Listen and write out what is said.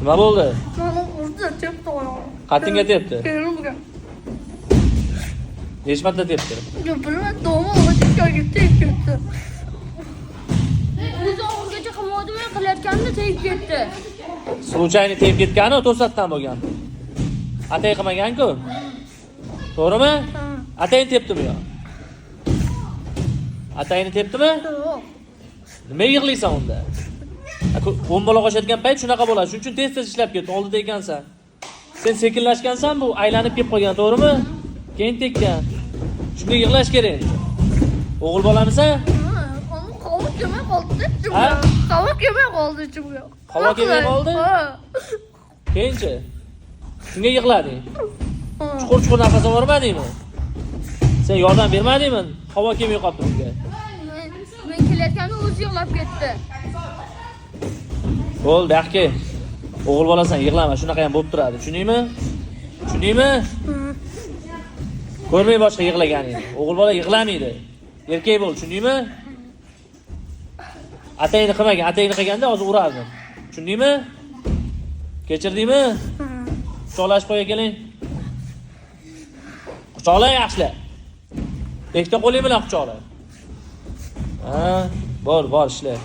Nima bo'ldi? Mana urdi, tepdi oyog'im. Qattingga tepdi. Kerimga. Necha marta tepdi? Bilmadim, do'mon o'tib ketdi. O'zi oxirgacha qilmadimi, qilayotganida tegib ketdi. Случайно tegib ketgani to'satdan bo'lgan. Atay qilmagan-ku. To'g'rimi? Atayni tepdimi yo? Atayni tepdimi? Yo'q. Nima yig'laysan unda? Bo'mbaloq oshayotgan payt shunaqa bo'ladi. Shuning uchun tez ishlab ketdi. Oldida ekansan. Sen sekinlashgansan, bu aylanib kelib qolgan, to'g'rimi? Keyin tekkan. Shunga yig'lash kerak. O'g'il bolamisan? Havo kelmay qoldi. Ha? Havo kelmay qoldi ichimga. Havo kelmay qoldi? Ha. Keyinchi? Shunga yig'lading. Chuqur nafas olmadingmi? Sen yordam bermadingmi? Havo kelmay qoldi bunga. Men kelayotganda o'zi yig'lab ketdi. Bo'ldi, aka. O'g'il bolasan, yig'lama, shunaqa ham bo'lib turadi. Tushundingmi? Tushundingmi? Ko'rmay boshqa yig'laganingni. O'g'il bola yig'lamaydi. Erkak bo'l, tushundingmi? Atayni qilmagan, atayni qilganda hozir urardim. Tushundingmi? Kechirdingmi? Quchoqlashib qo'ya keling. Quchoqla yaxshilab. Ikkita qo'ling bilan quchoqla. Ha, bor, ishla.